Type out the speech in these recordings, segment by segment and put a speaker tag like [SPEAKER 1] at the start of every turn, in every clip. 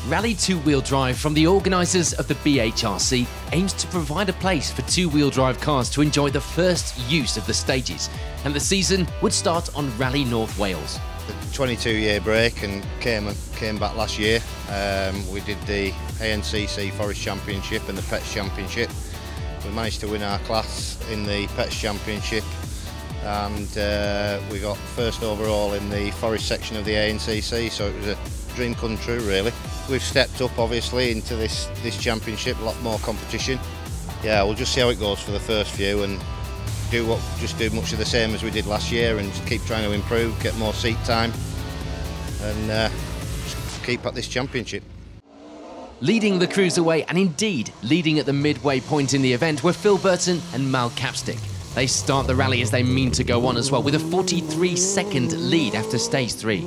[SPEAKER 1] Rally two-wheel drive from the organisers of the BHRC aims to provide a place for two-wheel drive cars to enjoy the first use of the stages, and the season would start on Rally North Wales.
[SPEAKER 2] The 22-year break and came back last year. We did the ANCC Forest Championship and the Pets Championship. We managed to win our class in the Pets Championship, and we got first overall in the Forest section of the ANCC, so it was a dream come true really. We've stepped up obviously into this championship, a lot more competition. Yeah, we'll just see how it goes for the first few and do much of the same as we did last year and just keep trying to improve, get more seat time and just keep at this championship.
[SPEAKER 1] Leading the cruiserweight and indeed leading at the midway point in the event were Phil Burton and Mal Capstick. They start the rally as they mean to go on as well with a 43-second lead after stage 3.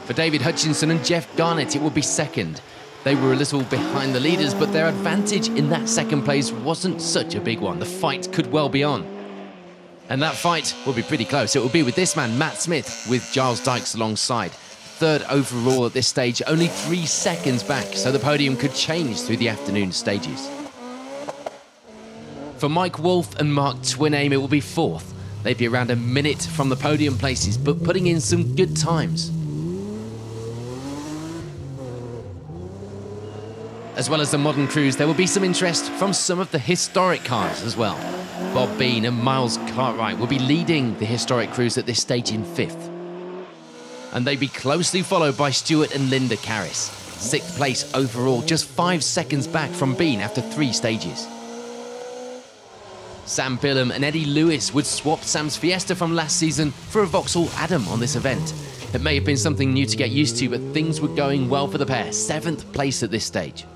[SPEAKER 1] For David Hutchinson and Jeff Garnett, it would be second. They were a little behind the leaders, but their advantage in that second place wasn't such a big one. The fight could well be on. And that fight will be pretty close. It will be with this man, Matt Smith, with Giles Dykes alongside. Third overall at this stage, only 3 seconds back, so the podium could change through the afternoon stages. For Mike Wolf and Mark Twiname, it will be fourth. They'd be around a minute from the podium places, but putting in some good times. As well as the modern crews, there will be some interest from some of the historic cars as well. Bob Bean and Miles Cartwright will be leading the historic crews at this stage in 5th. And they'd be closely followed by Stuart and Linda Carris. 6th place overall, just 5 seconds back from Bean after 3 stages. Sam Billum and Eddie Lewis would swap Sam's Fiesta from last season for a Vauxhall Adam on this event. It may have been something new to get used to, but things were going well for the pair. 7th place at this stage.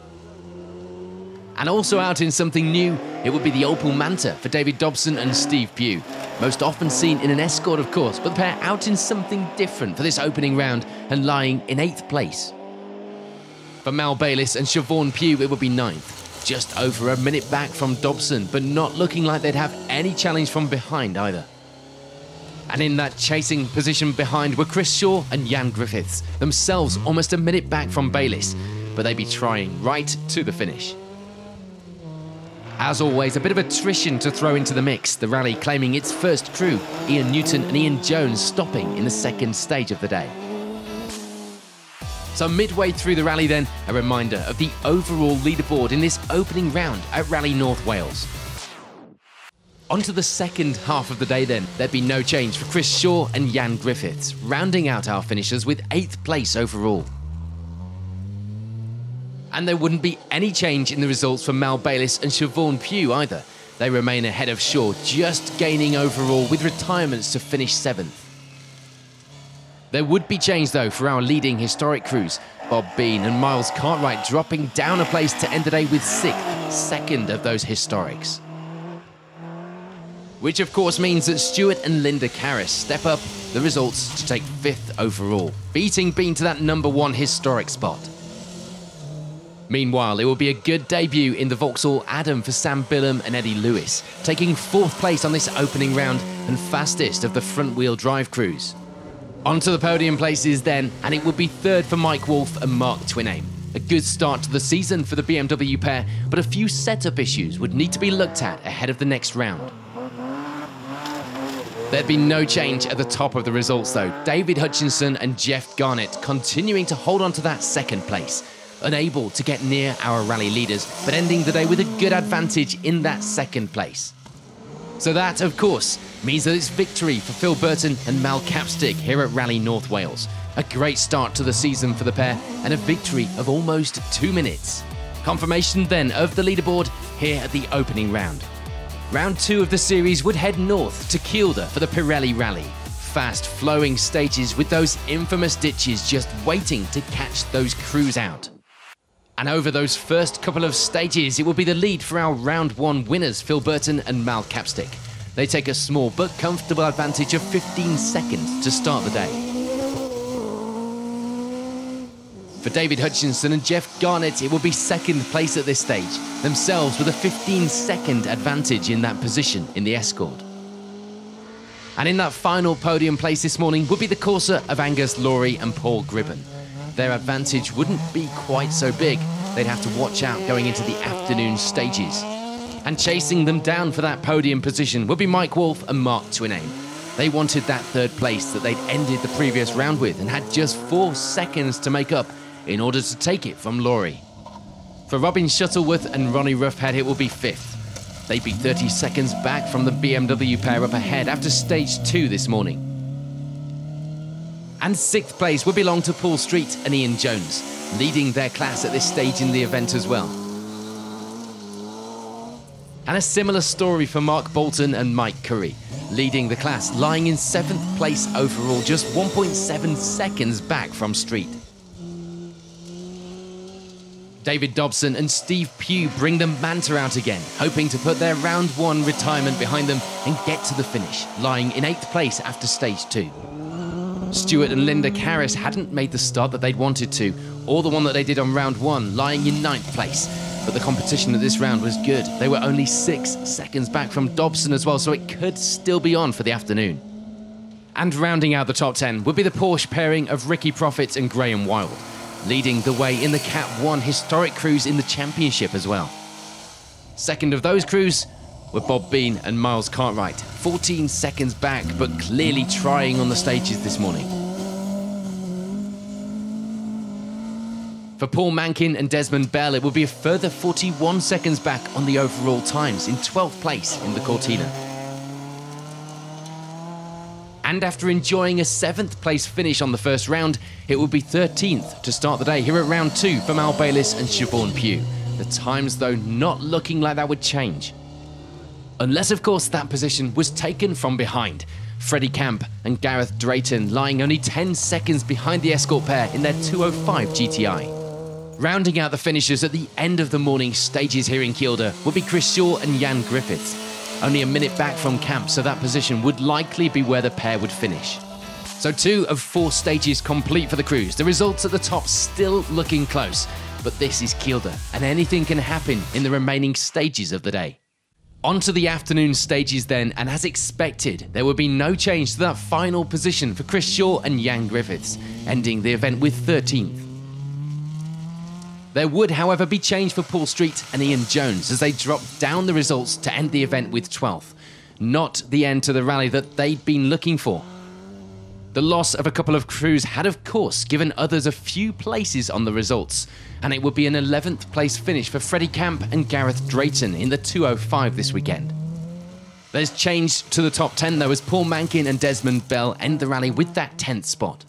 [SPEAKER 1] And also out in something new, it would be the Opel Manta for David Dobson and Steve Pugh. Most often seen in an Escort, of course, but the pair out in something different for this opening round and lying in 8th place. For Mal Bayliss and Siobhan Pugh, it would be 9th. Just over a minute back from Dobson, but not looking like they'd have any challenge from behind either. And in that chasing position behind were Chris Shaw and Jan Griffiths, themselves almost a minute back from Bayliss, but they'd be trying right to the finish. As always, a bit of attrition to throw into the mix, the rally claiming its first crew, Ian Newton and Ian Jones stopping in the second stage of the day. So midway through the rally then, a reminder of the overall leaderboard in this opening round at Rally North Wales. On to the second half of the day then, there'd be no change for Chris Shaw and Jan Griffiths, rounding out our finishers with 8th place overall. And there wouldn't be any change in the results for Mal Bayliss and Siobhan Pugh either. They remain ahead of Shaw, just gaining overall with retirements to finish 7th. There would be change though for our leading historic crews, Bob Bean and Miles Cartwright dropping down a place to end the day with 6th, second of those historics. Which of course means that Stuart and Linda Carris step up the results to take 5th overall, beating Bean to that #1 historic spot. Meanwhile, it will be a good debut in the Vauxhall Adam for Sam Billum and Eddie Lewis, taking 4th place on this opening round and fastest of the front-wheel drive crews. Onto the podium places then, and it would be 3rd for Mike Wolf and Mark Twiname. A good start to the season for the BMW pair, but a few setup issues would need to be looked at ahead of the next round. There'd be no change at the top of the results though. David Hutchinson and Jeff Garnett continuing to hold on to that 2nd place. Unable to get near our rally leaders, but ending the day with a good advantage in that 2nd place. So that, of course, means that it's victory for Phil Burton and Mal Capstick here at Rally North Wales. A great start to the season for the pair and a victory of almost 2 minutes. Confirmation then of the leaderboard here at the opening round. Round 2 of the series would head north to Kielder for the Pirelli Rally. Fast flowing stages with those infamous ditches just waiting to catch those crews out. And over those first couple of stages, it will be the lead for our round 1 winners, Phil Burton and Mal Capstick. They take a small but comfortable advantage of 15 seconds to start the day. For David Hutchinson and Jeff Garnett, it will be 2nd place at this stage, themselves with a 15-second advantage in that position in the Escort. And in that final podium place this morning would be the Corsa of Angus Laurie and Paul Gribben. their advantage wouldn't be quite so big. They'd have to watch out going into the afternoon stages. And chasing them down for that podium position would be Mike Wolf and Mark Twiname. They wanted that third place that they'd ended the previous round with and had just 4 seconds to make up in order to take it from Laurie. For Robin Shuttleworth and Ronnie Roughhead, it will be 5th. They'd be 30 seconds back from the BMW pair up ahead after stage 2 this morning. And 6th place would belong to Paul Street and Ian Jones, leading their class at this stage in the event as well. And a similar story for Mark Bolton and Mike Curry, leading the class, lying in 7th place overall, just 1.7 seconds back from Street. David Dobson and Steve Pugh bring the Manta out again, hoping to put their round 1 retirement behind them and get to the finish, lying in 8th place after stage 2. Stuart and Linda Karras hadn't made the start that they'd wanted to, or the one that they did on round 1, lying in 9th place. But the competition at this round was good. They were only 6 seconds back from Dobson as well, so it could still be on for the afternoon. And rounding out the top 10 would be the Porsche pairing of Ricky Profit and Graham Wild, leading the way in the Cat 1 historic cruise in the championship as well. Second of those crews were Bob Bean and Miles Cartwright, 14 seconds back, but clearly trying on the stages this morning. For Paul Mankin and Desmond Bell, it will be a further 41 seconds back on the overall times, in 12th place in the Cortina. And after enjoying a 7th place finish on the first round, it will be 13th to start the day here at round 2 for Mal Bayliss and Siobhan Pugh. The times, though, not looking like that would change. Unless, of course, that position was taken from behind. Freddie Camp and Gareth Drayton lying only 10 seconds behind the Escort pair in their 205 GTI. Rounding out the finishers at the end of the morning stages here in Kielder will be Chris Shaw and Jan Griffiths. Only a minute back from Camp, so that position would likely be where the pair would finish. So 2 of 4 stages complete for the crews. The results at the top still looking close, but this is Kielder, and anything can happen in the remaining stages of the day. On to the afternoon stages then, and as expected, there will be no change to that final position for Chris Shaw and Jan Griffiths, ending the event with 13th. There would, however, be change for Paul Street and Ian Jones as they dropped down the results to end the event with 12th. Not the end to the rally that they'd been looking for. The loss of a couple of crews had, of course, given others a few places on the results, and it would be an 11th place finish for Freddie Camp and Gareth Drayton in the 205 this weekend. There's change to the top 10 though, as Paul Mankin and Desmond Bell end the rally with that 10th spot.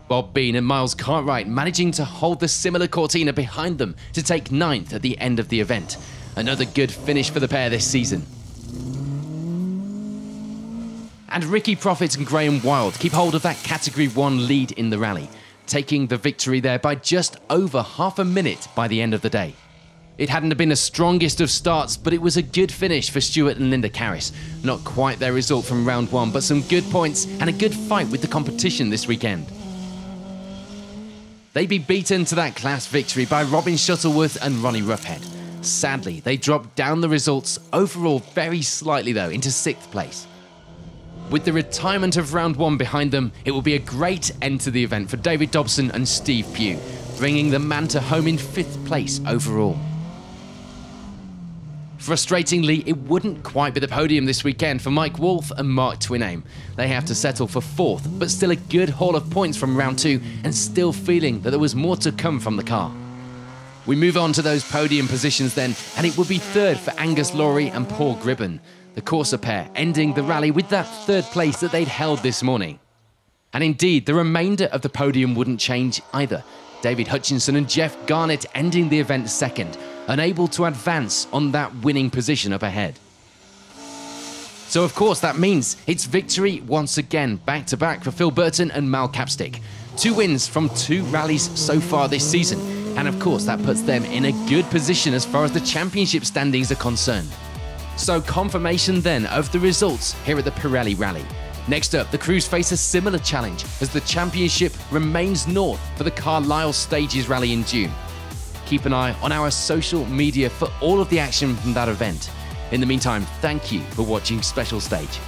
[SPEAKER 1] Bob Bean and Miles Cartwright managing to hold the similar Cortina behind them to take 9th at the end of the event. Another good finish for the pair this season. And Ricky Profit and Graham Wild keep hold of that Category 1 lead in the rally, taking the victory there by just over half a minute by the end of the day. It hadn't been the strongest of starts, but it was a good finish for Stuart and Linda Karras. Not quite their result from round 1, but some good points and a good fight with the competition this weekend. They'd be beaten to that class victory by Robin Shuttleworth and Ronnie Roughhead. Sadly, they dropped down the results overall very slightly though, into 6th place. With the retirement of round 1 behind them, it will be a great end to the event for David Dobson and Steve Pugh, bringing the Manta home in 5th place overall. Frustratingly, it wouldn't quite be the podium this weekend for Mike Wolf and Mark Twiname. They have to settle for 4th, but still a good haul of points from round 2 and still feeling that there was more to come from the car. We move on to those podium positions then, and it would be 3rd for Angus Laurie and Paul Gribben, the Corsa pair ending the rally with that 3rd place that they'd held this morning. And indeed, the remainder of the podium wouldn't change either. David Hutchinson and Jeff Garnett ending the event 2nd, unable to advance on that winning position up ahead. So of course that means it's victory once again, back-to-back for Phil Burton and Mal Capstick. 2 wins from 2 rallies so far this season, and of course that puts them in a good position as far as the championship standings are concerned. So confirmation then of the results here at the Pirelli Rally. Next up, the crews face a similar challenge as the championship remains north for the Carlisle Stages Rally in June. Keep an eye on our social media for all of the action from that event. In the meantime, thank you for watching Special Stage.